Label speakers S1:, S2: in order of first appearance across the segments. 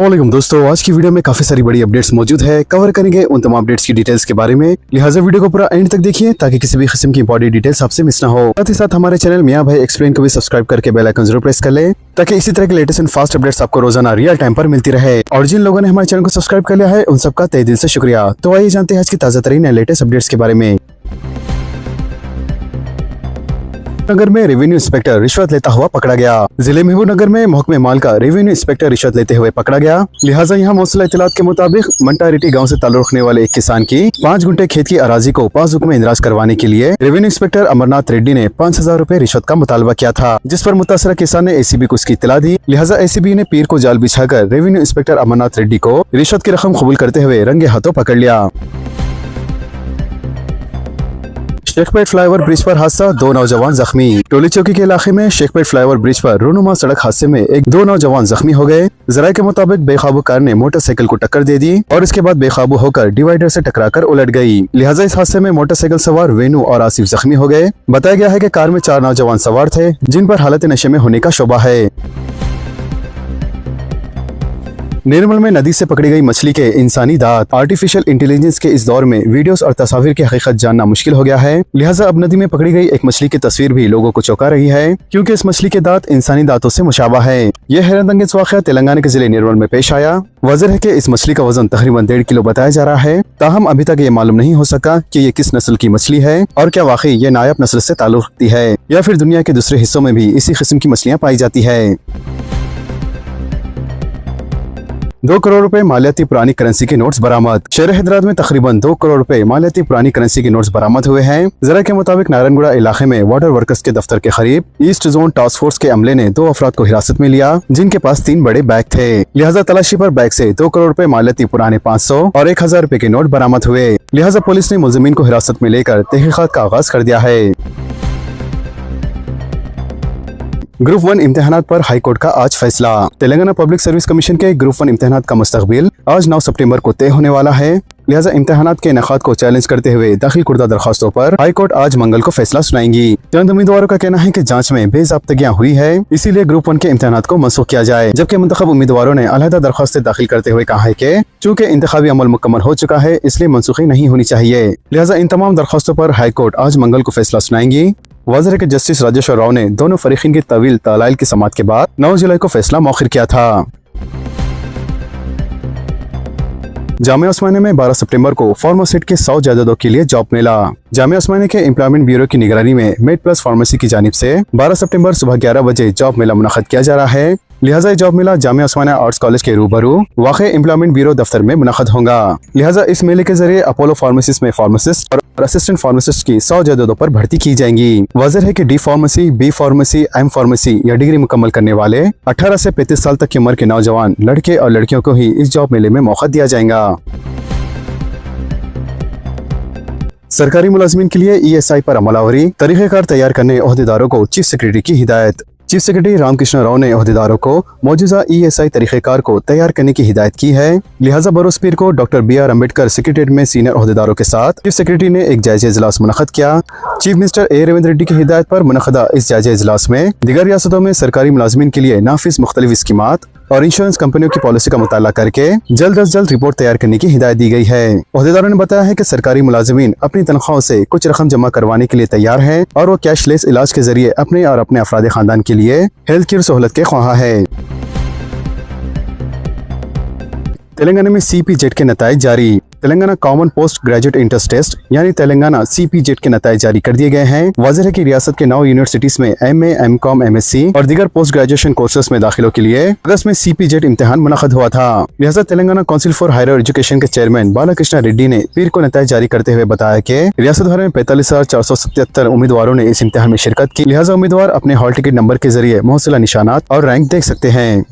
S1: वालेकुम दोस्तों, आज की वीडियो में काफी सारी बड़ी अपडेट्स मौजूद है। कवर करेंगे उन तमाम अपडेट्स की डिटेल्स के बारे में, लिहाजा वीडियो को पूरा एंड तक देखिए ताकि किसी भी किस्म की इंपॉर्टेंट डिटेल्स आपसे मिस ना हो। साथ ही साथ हमारे चैनल मियां भाई एक्सप्लेन को भी सब्सक्राइब करके बेल आइकन जरूर प्रेस कर ले ताकि इसी तरह के लेटेस्ट एंड फास्ट अपडेट्स आपको रोजाना रियल टाइम पर मिलती रहे। और जिन लोगों ने हमारे चैनल को सब्सक्राइब कर लिया है उन सबका तहे दिल से शुक्रिया। तो आइए जानते हैं आज की ताजा तरीन लेटेस्ट अपडेट्स के बारे में। नगर में रेवेन्यू इंस्पेक्टर रिश्वत लेता हुआ पकड़ा गया। जिले महबूबनगर में महकमे माल का रेवेन्यू इंस्पेक्टर रिश्वत लेते हुए पकड़ा गया। लिहाजा यहाँ मौसूल इत्तलात के मुताबिक मंटारेटी गांव से ताल्लुक रखने वाले एक किसान की 5 गुंठे खेत की अराजी को पास हुक्म इंदराज करवाने के लिए रेवेन्यू इंस्पेक्टर अमरनाथ रेड्डी ने 5000 रुपए रिश्वत का मुतालबा किया था, जिस पर मुतासरा किसान ने ACB को उसकी इत्तला दी। लिहाजा ACB ने पीर को जाल बिछाकर रेवेन्यू इंस्पेक्टर अमरनाथ रेड्डी को रिश्वत की रकम कबूल करते हुए रंगे हाथों पकड़ लिया। शेखपेट फ्लाईओवर ब्रिज पर हादसा, 2 नौजवान जख्मी। टोली चौकी के इलाके में शेखपेट फ्लाईओवर ब्रिज पर रूनुमा सड़क हादसे में 2 नौजवान जख्मी हो गए। जराये के मुताबिक बेकाबू कार ने मोटरसाइकिल को टक्कर दे दी और इसके बाद बेकाबू होकर डिवाइडर से टकराकर उलट गई। लिहाजा इस हादसे में मोटरसाइकिल सवार वेनू और आसिफ जख्मी हो गए। बताया गया है कि कार में 4 नौजवान सवार थे जिन पर हालत नशे में होने का शुबा है। निर्मल में नदी से पकड़ी गई मछली के इंसानी दांत। आर्टिफिशियल इंटेलिजेंस के इस दौर में वीडियोस और तस्वीर की हकीकत जानना मुश्किल हो गया है। लिहाजा अब नदी में पकड़ी गई एक मछली की तस्वीर भी लोगों को चौंका रही है, क्योंकि इस मछली के दांत इंसानी दांतों से मुशाबा है। यह हैरतअंगेज वाक़या तेलंगाना के जिले निर्मल में पेश आया। वजह है कि इस मछली का वजन तकरीबन 1.5 किलो बताया जा रहा है। ताहम अभी तक ये मालूम नहीं हो सका कि ये किस नस्ल की मछली है और क्या वाकई ये नायाब नस्ल से ताल्लुक रखती है या फिर दुनिया के दूसरे हिस्सों में भी इसी किस्म की मछलियाँ पाई जाती है। 2 करोड़ रुपए मालियाती पुरानी करेंसी के नोट्स बरामद। शहर हैदराबाद में तकरीबन 2 करोड़ रुपए मालियाती पुरानी करेंसी के नोट्स बरामद हुए हैं। जरा के मुताबिक नारायणगुड़ा इलाके में वाटर वर्कर्स के दफ्तर के करीब ईस्ट जोन टास्क फोर्स के अमले ने 2 अफराद को हिरासत में लिया, जिनके पास 3 बड़े बैग थे। लिहाजा तलाशी पर बैग से 2 करोड़ रुपए मालियाती पुराने 500 और 1000 रुपए के नोट बरामद हुए। लिहाजा पुलिस ने मुलजिमीन को हिरासत में लेकर तहकीकात का आगाज कर दिया है। ग्रुप 1 इम्तिहानात पर हाई कोर्ट का आज फैसला। तेलंगाना पब्लिक सर्विस कमीशन के ग्रुप 1 इम्तिहानात का मुस्तकबिल आज 9 सितंबर को तय होने वाला है। लिहाजा इम्तिहानात के इनेकाद को चैलेंज करते हुए दाखिल कुर्दा दरखास्तों पर हाई कोर्ट आज मंगल को फैसला सुनाएंगी। चंद उम्मीदवारों का कहना है कि जांच में बेज़ाब्तगियां हुई है, इसीलिए ग्रुप 1 के इम्तिहानात को मनसूख किया जाए। जबकि मुंतखब उम्मीदवारों ने अलहदा दरखास्तें दाखिल करते हुए कहा है कि चूँकि इंतखाबी अमल मुकम्मल हो चुका है, इसलिए मनसूखी नहीं होनी चाहिए। लिहाजा इन तमाम दरखास्तों पर हाई कोर्ट आज मंगल को फैसला सुनाएंगी। वाज़ेह है कि जस्टिस राजेश्वर राव ने दोनों फरीकीन की तवील दलाइल की समाअत के बाद 9 जुलाई को फैसला मौखिर किया था। जामिया उस्मानिया में 12 सितंबर को फार्मासिस्ट के 100 जायदादों के लिए जॉब मेला। जामिया उस्मानिया के एम्प्लॉयमेंट ब्यूरो की निगरानी में मेड प्लस फार्मेसी की जानिब से 12 सितंबर सुबह 11 बजे जॉब मेला मुनक़्क़द किया जा रहा है। लिहाजा जॉब मेला जामिया उस्मानिया आर्ट्स कॉलेज के रूबरू वाक़े एम्प्लॉयमेंट ब्यूरो दफ्तर में मुनक़्क़द होगा। लिहाजा इस मेले के जरिए अपोलो फार्मेसिस्ट में फार्मासिस्ट और असिस्टेंट फार्मासिस्ट की 100 जायदादों पर भर्ती की जाएंगी। वजह है कि D pharmacy, B pharmacy, M pharmacy या डिग्री मुकम्मल करने वाले 18 से 35 साल तक की उम्र के नौजवान लड़के और लड़कियों को ही इस जॉब मेले में मौका दिया जाएगा। सरकारी मुलाजिमीन के लिए ESI पर अमलावरी, तरीक़ेकार तैयार करने ओहदेदारों को चीफ सेक्रेटरी की हिदायत। चीफ सेक्रेटरी रामकृष्ण राव ने ओहदेदारों को मौजूदा ESI तरीक़ेकार को तैयार करने की हिदायत की है। लिहाजा बरोज़ पीर को डॉक्टर BR अम्बेडकर सेक्रेटरीट में सीनियर ओहदेदारों के साथ चीफ सेक्रेटरी ने एक जायजा इजलास मुनक़्क़द किया। Chief minister A Revanth Reddy की हिदायत पर मुनक़्क़दा इस जायजा इजलास में दीगर रियासतों में सरकारी मुलाजिमीन के लिए नाफिज मुख्तलिफ स्कीमात और इंश्योरेंस कंपनियों की पॉलिसी का मुताला करके जल्द अज जल्द रिपोर्ट तैयार करने की हिदायत दी गई है। ओहदेदारों ने बताया है कि सरकारी मुलाजिमीन अपनी तनख्वाहों से कुछ रकम जमा करवाने के लिए तैयार हैं और वो कैशलेस इलाज के जरिए अपने और अपने अफराद खानदान के लिए हेल्थ केयर सहूलत के ख्वाह है। तेलंगाना में CPJET के नताइज जारी। Telangana common post graduate entrance test यानी तेलंगाना CPJET के नताइज जारी कर दिए गए हैं। वाज़ेह है कि रियासत के 9 यूनिवर्सिटीज में MA, MCOM, MSc और दीगर पोस्ट ग्रेजुएशन कोर्सेज में दाखिलों के लिए अगस्त में CPJET इम्तिहान मुनक़्क़द हुआ था। लिहाजा Telangana council for higher education के चेयरमैन बालाकृष्ण रेड्डी ने पीर को नताइज जारी करते हुए बताया कि रियासत भर में 45,477 उम्मीदवारों ने इस इम्तिहान में शिरकत की। लिहाजा उम्मीदवार अपने हॉल टिकट नंबर के जरिए मौसूला निशानात और रैंक देख सकते हैं।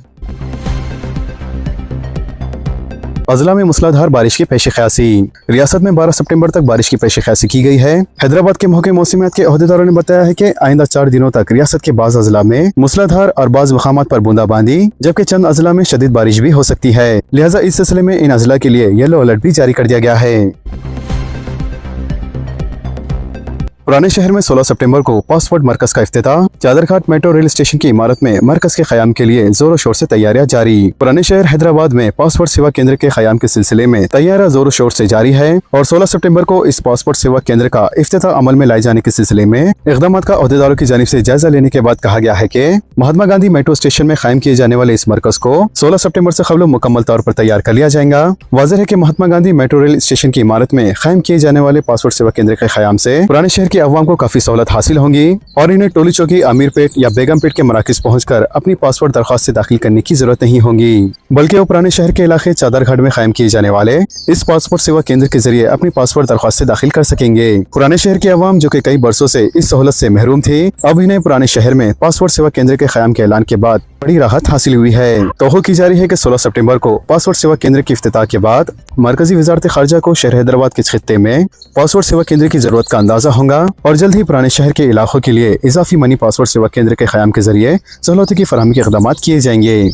S1: अजला में मूसलाधार बारिश की पेश क़यासी। रियासत में 12 सितंबर तक बारिश की पेश क़यासी की गई है। हैदराबाद के महकमे मौसमियात के ओहदेदारों ने बताया है कि आइंदा 4 दिनों तक रियासत के बाज़ अजला में मूसलाधार और बाज़ मकामात पर बूंदाबांदी जबकि चंद अजला में शदीद बारिश भी हो सकती है। लिहाजा इस सिलसिले में इन अजला के लिए येलो अलर्ट भी जारी कर दिया गया है। पुराने शहर में 16 सितंबर को पासपोर्ट मरकज का इफ्तिताह। चादरघाट मेट्रो रेल स्टेशन की इमारत में मरकज के क़याम के लिए जोरों शोर से तैयारियां जारी। पुराने शहर हैदराबाद में पासपोर्ट सेवा केंद्र के क़याम के सिलसिले में तैयारियां जोरों शोर से जारी है और 16 सितंबर को इस पासपोर्ट सेवा केंद्र का इफ्तिताह अमल में लाए जाने के सिलसिले में इक़दाम का अहदेदारों की जानिब से जायजा लेने के बाद कहा गया है कि महात्मा गांधी मेट्रो स्टेशन में कायम किए जाने वाले इस मरकज को 16 सितंबर से कबल मुकम्मल तौर पर तैयार कर लिया जाएगा। वाज़ेह है कि Mahatma Gandhi metro rail station की इमारत में कायम किए जाने वाले पासपोर्ट सेवा केंद्र के क़याम से पुराने शहर के अवाम को काफी सहूलत हासिल होंगी और इन्हें टोली चौकी, अमीरपेट या बेगमपेट के मराकज़ पहुंचकर अपनी पासपोर्ट दरख्वास्त दाखिल करने की जरूरत नहीं होगी, बल्कि वो पुराने शहर के इलाके चादरघाट में कायम किए जाने वाले इस पासपोर्ट सेवा केंद्र के जरिए अपनी पासपोर्ट दरख्वास्त दाखिल कर सकेंगे। पुराने शहर के अवाम जो कि कई बरसों से इस सहूलत से महरूम थे, अब इन्हें पुराने शहर में पासपोर्ट सेवा केंद्र के क़याम के ऐलान के बाद बड़ी राहत हासिल हुई है। तौक़ो की जा रही है कि 16 सितंबर को पासपोर्ट सेवा केंद्र की इफ्तिताह के बाद मरकजी वज़ारत ख़ारजा को शहर हैदराबाद के खित्ते में पासपोर्ट सेवा केंद्र की जरूरत का अंदाजा होगा और जल्द ही पुराने शहर के इलाकों के लिए इजाफी मनी पासपोर्ट सेवा केंद्र के क़याम के जरिए सहूलतों की फराहमी के इक़दाम किए जाएंगे।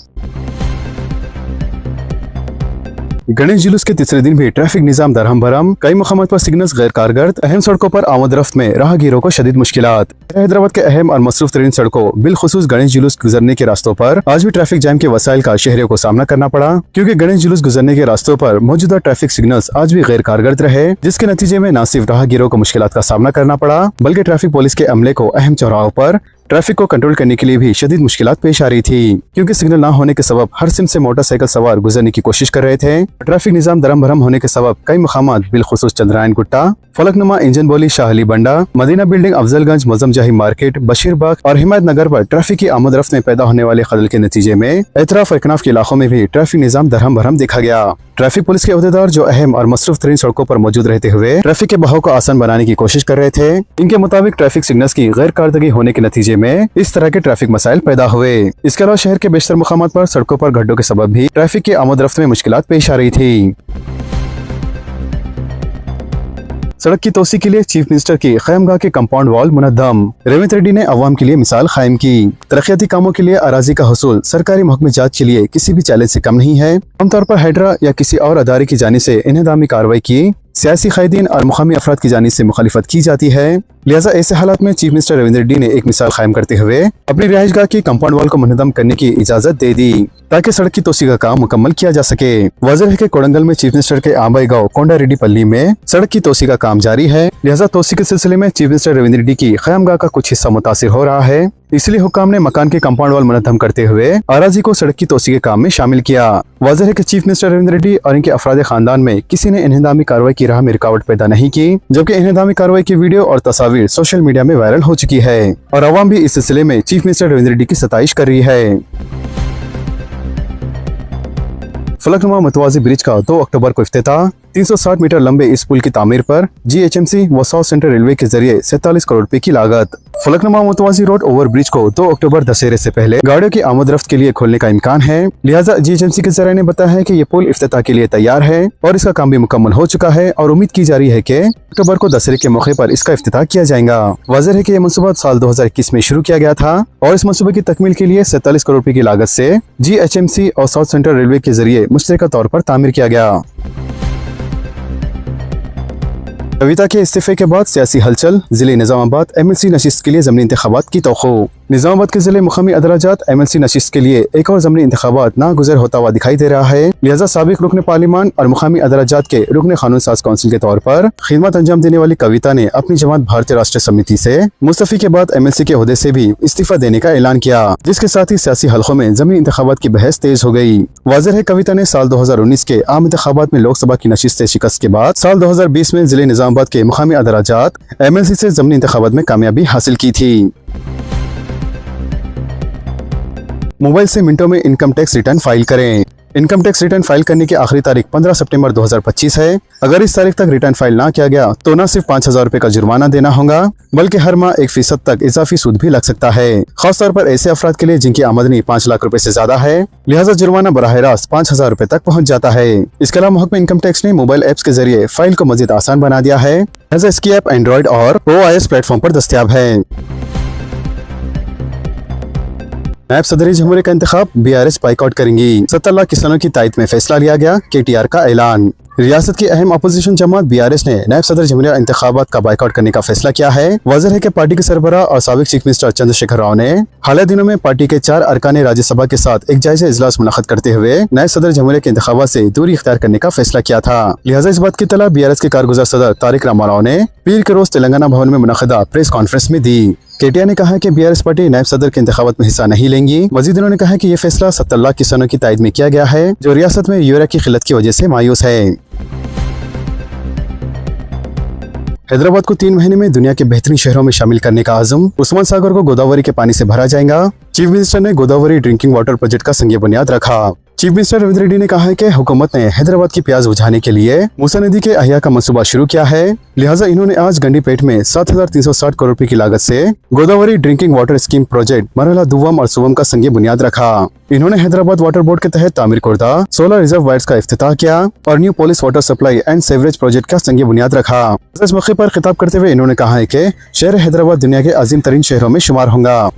S1: गणेश जुलूस के तीसरे दिन भी ट्रैफिक निजाम दरहम भरम, कई मकामात पर सिग्नल्स गैर कारगर, अहम सड़कों पर आमद रफ्त में राहगीरों को शदीद मुश्किलात। हैदराबाद के अहम और मसरूफ तरीन सड़कों बिलखुसूस गणेश जुलूस गुजरने के रास्तों पर आज भी ट्रैफिक जाम के वसाइल का शहरियों को सामना करना पड़ा, क्योंकि गणेश जुलूस गुजरने के रास्तों पर मौजूदा ट्रैफिक सिग्नल्स आज भी गैर कारगर रहे, जिसके नतीजे में न सिर्फ राहगीरों को मुश्किलात का सामना करना पड़ा बल्कि ट्रैफिक पुलिस के अमले को अहम चौराहों पर ट्रैफिक को कंट्रोल करने के लिए भी शदीद मुश्किलात पेश आ रही थी, क्योंकि सिग्नल ना होने के सबब हर सिम से मोटरसाइकिल सवार गुजरने की कोशिश कर रहे थे। ट्रैफिक निजाम दरम भरम होने के सबब कई मकामात बिलखुसूस चंद्रायन गुट्टा, फलकनुमा इंजन बोली, शाह अली बंडा, मदीना बिल्डिंग, अफजलगंज, मुअज़्ज़म जाही मार्केट, बशीरबाग और हिमायत नगर पर ट्रैफिक की आमद रफ्त में पैदा होने वाले खलल के नतीजे में एतराफ और इकनाफ के इलाकों में भी ट्रैफिक निजाम दरहम भरम देखा गया। ट्रैफिक पुलिस के अहदेदार जो अहम और मसरूफ तरीन सड़कों पर मौजूद रहते हुए ट्रैफिक के बहाव को आसान बनाने की कोशिश कर रहे थे। इनके मुताबिक ट्रैफिक सिग्नल्स की गैर कारदगी होने के नतीजे में इस तरह के ट्रैफिक मसाइल पैदा हुए। इसके अलावा शहर के बेशतर मुकामात पर सड़कों पर गड्ढों के सबब भी ट्रैफिक की आमद रफ्त में मुश्किलात पेश आ रही थी। सड़क की तोसी के लिए चीफ मिनिस्टर की ख़यामगाह के कंपाउंड वॉल मुनद्दम। रेवंत रेड्डी ने अवाम के लिए मिसाल कायम की। तरक्याती कामों के लिए अराजी का हुसूल सरकारी महकमे जात के लिए किसी भी चैलेंज से कम नहीं है। आमतौर पर हाइड्रा या किसी और अदारे की जानिब से इन्हेदामी कार्रवाई की सियासी कायदीन और मुकामी अफराद की जानिब से मुखालिफत की जाती है। लिहाजा ऐसे हालात में चीफ मिनिस्टर रेवंत रेड्डी ने एक मिसाल कायम करते हुए अपनी रिहाइशगाह की कंपाउंड वॉल को मुनद्दम करने की इजाजत दे दी ताकि सड़क की तोसी का काम मुकम्मल किया जा सके। वाज़ेह है कि कोडंगल में चीफ मिनिस्टर के आबाई गांव कोंडा रेड्डी पल्ली में सड़क की तोसी का काम जारी है। लिहाजा तोसी के सिलसिले में चीफ मिनिस्टर रेवंत रेड्डी की क़यामगाह का कुछ हिस्सा मुतासिर हो रहा है। इसलिए हुक्काम ने मकान के कंपाउंड वॉल मुनद्दम करते हुए अराजी को सड़क की तोसी के काम में शामिल किया। वाज़ेह है कि चीफ मिनिस्टर रेवंत रेड्डी और इनके अफराद खानदान में किसी ने इन्हेदामी कार्रवाई की राह में रुकावट पैदा नहीं की, जबकि इन्हेदामी कार्रवाई की वीडियो और तस्वीर सोशल मीडिया में वायरल हो चुकी है और अवाम भी इस सिलसिले में चीफ मिनिस्टर रेवंत रेड्डी की सताइश कर रही है। फलकनुमा मतवाजी ब्रिज का 2 अक्टूबर को इफ्तिताह। 360 मीटर लंबे इस पुल की तामीर पर GHMC व साउथ सेंट्रल रेलवे के जरिए 47 करोड़ रुपए की लागत। फलकनुमा मतवाजी रोड ओवर ब्रिज को 2 अक्टूबर दशहरे से पहले गाड़ियों की आमद रफ्त के लिए खोलने का इम्कान है। लिहाजा GHMC के जरिए ने बताया है कि ये पुल इफ्तिताह के लिए तैयार है और इसका काम भी मुकम्मल हो चुका है और उम्मीद की जा रही है कि अक्टूबर को दशहरे के मौके पर इसका इफ्तिताह किया जाएगा। वाज़ेह है कि यह मनसूबा साल 2021 में शुरू किया गया था और इस मनसूबे की तकमील के लिए 47 करोड़ रुपए की लागत से GHMC और साउथ सेंट्रल रेलवे के जरिए मुश्तरका तौर पर तामीर किया गया। कविता के इस्तीफे के बाद सियासी हलचल। जिले निजामाबाद MLC नशिस्त के लिए ज़मीनी इंतखाबात की तौक़ो। निजामाबाद के जिले मुकामी अदराजात MLC नशिस्त के लिए एक और ज़मीनी इंतखाबात नागुज़र होता हुआ दिखाई दे रहा है। लिहाजा साबिक रुकन पार्लिमान और मुकामी अदराजात के रुकन कानून साज काउंसिल के तौर पर खिदमत अंजाम देने वाली कविता ने अपनी जमात भारतीय राष्ट्रीय समिति से मुस्तफ़ी के बाद MLC के ओहदे से भी इस्तीफा देने का ऐलान किया, जिसके साथ ही सियासी हलकों में ज़मीनी इंतखाबात की बहस तेज हो गई। वाज़ेह है कविता ने साल 2019 के आम इंतखाबात में लोकसभा की नशिस्त से शिकस्त के बाद साल 2020 में जिले निजामाबाद के मुकामी अदराजात MLC से ज़मीनी इंतखाबात में कामयाबी हासिल की थी। मोबाइल से मिनटों में इनकम टैक्स रिटर्न फाइल करें। इनकम टैक्स रिटर्न फाइल करने की आखिरी तारीख 15 सितंबर 2025 है। अगर इस तारीख तक रिटर्न फाइल ना किया गया तो न सिर्फ 5000 रुपए का जुर्माना देना होगा बल्कि हर माह 1% तक इजाफी सूद भी लग सकता है, खासतौर पर ऐसे अफराद के लिए जिनकी आमदनी 5 लाख रुपए से ज्यादा है। लिहाजा जुर्माना बराह रास्त 5000 रुपए तक पहुँच जाता है। इसके अलावा महकमा इनकम टैक्स ने मोबाइल ऐप्स के जरिए फाइल को मजीद आसान बना दिया है। लिहाजा इसकी ऐप एंड्रॉइड और OIS प्लेटफॉर्म पर दस्तयाब है। नायब सदर जमहूरिया का इंतखाब BRS बाइकआउट करेंगी। 70 लाख किसानों की तायद में फैसला लिया गया। KTR का ऐलान। रियासत की अहम अपोजिशन जमात BRS ने नायब सदर जमहूरिया इंतखाबात का बाइकआउट करने का फैसला किया है। वाज़ेह है कि पार्टी के सरबराह और साबिक चीफ मिनिस्टर चंद्रशेखर राव ने हाल दिनों में पार्टी के 4 अरकान राज्यसभा के साथ एक जायजा इजलास मुनअक़द करते हुए नायब सदर जमहूरिया के इंतखाबात से दूरी इख्तियार करने का फैसला किया था। लिहाजा इस बात की तलब BRS के कारगुजार सदर तारिक रामाराव ने पीर के रोज तेलंगाना भवन में मुनअक़दा प्रेस कॉन्फ्रेंस में दी। KTI ने कहा कि BRS पार्टी नायब सदर के इंतखाबात में हिस्सा नहीं लेंगी। मजीद उन्होंने कहा कि ये फैसला 70 लाख किसानों की तायद में किया गया है जो रियासत में यूरिया की किल्लत की वजह से मायूस है। हैदराबाद को 3 महीने में दुनिया के बेहतरीन शहरों में शामिल करने का आज़म। उस्मान सागर को गोदावरी के पानी से भरा जाएगा। चीफ मिनिस्टर ने गोदावरी ड्रिंकिंग वाटर प्रोजेक्ट का संग बुनियाद रखा। चीफ मिनिस्टर रविंद्र रेड्डी ने कहा है कि हुकूमत ने हैदराबाद की प्यास बुझाने के लिए मूसा नदी के अहिया का मंसूबा शुरू किया है। लिहाजा इन्होंने आज गंडीपेट में 7,360 करोड़ रुपए की लागत से Godavari drinking water scheme project मरहला दुव्वम और सुवम का संग बुनियाद रखा। इन्होंने हैदराबाद वाटर बोर्ड के तहत तामीर कुर्दा 16 रिजर्व वायर्स का इफ्तिताह किया और new police water supply and sewerage project का संग बुनियाद रखा। इस मौके पर खिताब करते हुए इन्होंने कहा है कि शहर हैदराबाद दुनिया के अजीम तरीन शहरों में शुमार होगा।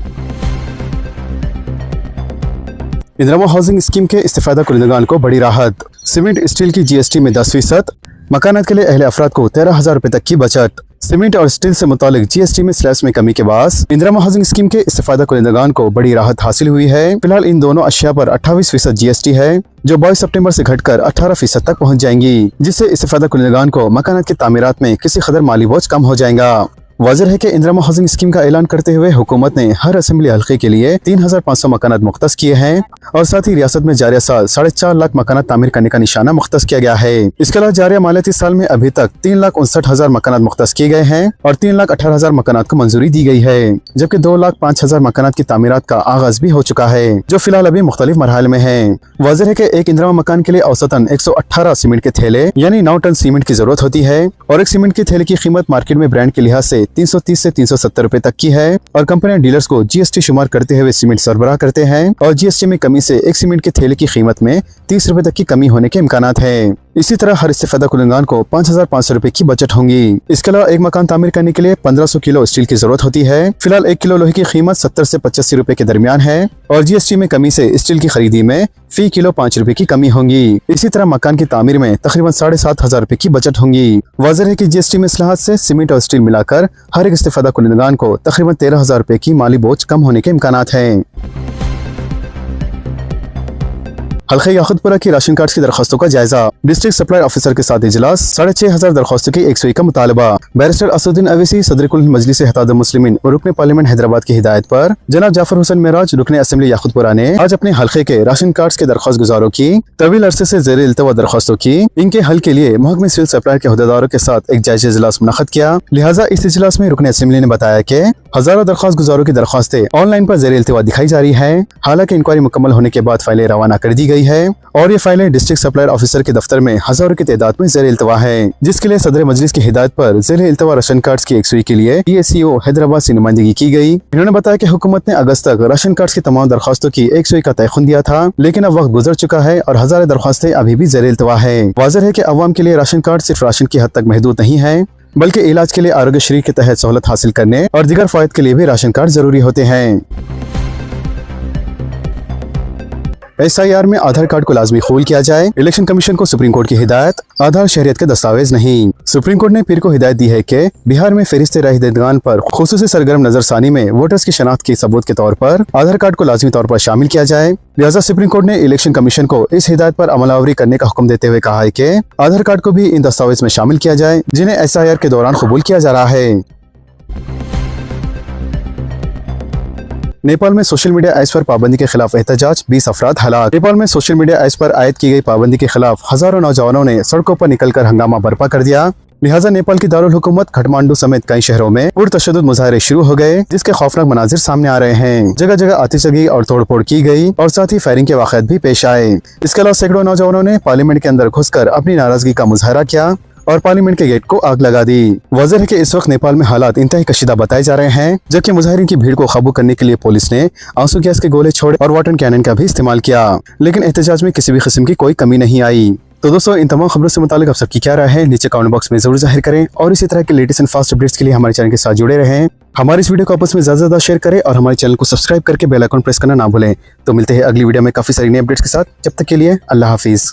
S1: इंदिरा हाउसिंग स्कीम के इस्तेफादा कुनिंदगान को बड़ी राहत। सीमेंट स्टील की GST में 10%, मकानात के लिए अहले अफराद को 13,000 रुपए तक की बचत। सीमेंट और स्टील से मुतालिक GST में स्लैब्स में कमी के बाद इंदिरा हाउसिंग स्कीम के इस्तेफादा कुनिंदगान को बड़ी राहत हासिल हुई है। फिलहाल इन दोनों अशिया पर 28% GST है जो 22 सितंबर से घटकर 18% तक पहुंच जाएंगी, जिससे इस्तेफादा कुनिंदगान को मकानात की तामीरात में किसी कदर माली बोझ कम हो जाएगा। वाज़ेह है कि इंदिरा हाउसिंग स्कीम का ऐलान करते हुए हुकूमत ने हर असेंबली हल्के के लिए 3,500 मकानात मुख्तस किए हैं और साथ ही रियासत में जारिया साल 4.5 लाख मकानात तामीर करने का निशाना मुख्तस किया गया है। इसके अलावा जारिया मालियाती साल में अभी तक 3,59,000 मकानात मुख्तस किए गए हैं और 3,18,000 मकानात को मंजूरी दी गई है, जबकि 2,05,000 मकानात की तामीरात का आगाज भी हो चुका है जो फिलहाल अभी मुख्तलिफ मरहल में है। वाज़ेह है कि एक इंदिरा मकान के लिए औसतन 118 सीमेंट के थैले यानी 9 टन सीमेंट की जरूरत होती है और एक सीमेंट के थैले की कीमत मार्केट में ब्रांड के लिहाज से 330 से 370 रुपए तक की है और कंपनियां डीलर्स को GST शुमार करते हुए सीमेंट सरबराह करते हैं और GST में कमी से एक सीमेंट के थैले की कीमत में 30 रुपए तक की कमी होने के इम्कानात है। इसी तरह हर इस्तेफादा कुनिंदगान को 5,500 रुपए की बचत होंगी। इसके अलावा एक मकान तामीर करने के लिए 1500 किलो स्टील की जरूरत होती है। फिलहाल 1 किलो लोहे की कीमत 70 से 85 रुपए के दरमियान है और GST में कमी से स्टील की खरीदी में फी किलो 5 रुपए की कमी होंगी। इसी तरह मकान की तामीर में तकरीबन 7,500 रुपए की बचत होंगी। वाज़ेह है कि GST में इस्लाहात से सीमेंट और स्टील मिलाकर हर एक इस्तेफादा कुनिंदगान को तकरीबन 13,000 रुपए की माली बोझ कम होने के इम्कानात हैं। हल्के याकुतपुरा की राशन कार्ड की दरखास्तों का जायजा। डिस्ट्रिक्ट सप्लाई ऑफिसर के साथ इजलास। 6,500 दरखास्तों की 100 का मुतालबा। बैरिस्टर असदुद्दीन अवैसी सदर कुल मजलिस इत्तेहादुल मुस्लिमीन और रुकने पार्लियामेंट हैदराबाद की हिदायत पर जनाब जाफर हुसैन मेराज रुकने असेंबली याकुतपुरा ने आज अपने हल्के के राशन कार्ड के दरखास्त गुजारों की तवील अरसे से ज़ेर इल्तवा दरखास्तों की इनके हल के लिए महकमे सिविल सप्लाई के अहदेदारों के साथ एक जायजा इजलास मुनअक़द किया। लिहाजा इस इजलास में रुकने असेंबली ने बताया कि हजारों दरखास्त गुजारों की दरखास्तें ऑनलाइन पर ज़ेर इल्तवा दिखाई जा रही है। हालांकि इंक्वायरी मुकम्मल होने के बाद फाइलें रवाना कर दी गई है और ये फाइलें डिस्ट्रिक्ट सप्लायर ऑफिसर के दफ्तर में हजारों की तादाद में ज़ेर इल्तवा है, जिसके लिए सदर मजलिस की हिदायत पर ज़ेर इल्तवा राशन कार्ड की 100 के लिए PSCO हैदराबाद से नुमाइंदगी की गई। इन्होंने बताया कि हुकूमत ने अगस्त तक राशन कार्ड की तमाम दरखास्तों की 100 का तयखुन दिया था, लेकिन अब वक्त गुजर चुका है और हजारों दरखास्तें अभी भी ज़ेर इल्तवा है। वाज़ेह है कि अवाम के लिए राशन कार्ड सिर्फ राशन की हद तक महदूद नहीं है, बल्कि इलाज के लिए आरोग्य श्री के तहत सहूलत हासिल करने और दीगर फायदे के लिए भी राशन कार्ड जरूरी होते हैं। SIR में आधार कार्ड को लाजमी कबूल किया जाए। इलेक्शन कमीशन को सुप्रीम कोर्ट की हिदायत। आधार शहरियत के दस्तावेज नहीं। सुप्रीम कोर्ट ने पीर को हिदायत दी है कि बिहार में फहरिस्त राह दहिंदगान पर खुसूसी सरगर्म नजरसानी में वोटर्स की शनाख्त के सबूत के तौर पर आधार कार्ड को लाजमी तौर पर शामिल किया जाए। लिहाजा सुप्रीम कोर्ट ने इलेक्शन कमीशन को इस हिदायत पर अमलावरी करने का हुक्म देते हुए कहा है कि आधार कार्ड को भी इन दस्तावेज में शामिल किया जाए जिन्हें SIR के दौरान कबूल किया जा रहा है। नेपाल में सोशल मीडिया ऐप्स पर पाबंदी के खिलाफ एहतजाज, 20 अफराद हलाक। नेपाल में सोशल मीडिया ऐप्स पर आयद की गई पाबंदी के खिलाफ हजारों नौजवानों ने सड़कों पर निकलकर हंगामा बर्पा कर दिया। लिहाजा नेपाल की दारुल हुकूमत काठमांडू समेत कई शहरों में पुरतशद्दुद मुजाहरे शुरू हो गए, जिसके खौफनाक मनाजिर सामने आ रहे हैं। जगह जगह आतिशबाजी और तोड़फोड़ की गई और साथ ही फायरिंग के वाक़यात भी पेश आए। इसके अलावा सैकड़ों नौजवानों ने पार्लियामेंट के अंदर घुसकर अपनी नाराजगी का मुजाहरा किया और पार्लियामेंट के गेट को आग लगा दी। वाज़ेह है कि इस वक्त नेपाल में हालात इंतहाई कशीदा बताए जा रहे हैं, जबकि मुजाहिरीन की भीड़ को काबू करने के लिए पुलिस ने आंसू गैस के गोले छोड़े और वाटर कैनन का भी इस्तेमाल किया, लेकिन एहतजाज में किसी भी किस्म की कोई कमी नहीं आई। तो दोस्तों, इन तमाम खबरों से मुतालिक आप सबकी क्या राय है नीचे कमेंट बॉक्स में जरूर जाहिर करें और इसी तरह के लेटेस्ट एंड फास्ट अपडेट्स के लिए हमारे चैनल के साथ जुड़े रहें। हमारे इस वीडियो को आपस में ज्यादा शेयर करें और हमारे चैनल को सब्सक्राइब करके बेल आइकन प्रेस करना ना भूलें। तो मिलते हैं अगली वीडियो में काफी सारी नई अपडेट्स के साथ। जब तक के लिए अल्लाह हाफिज।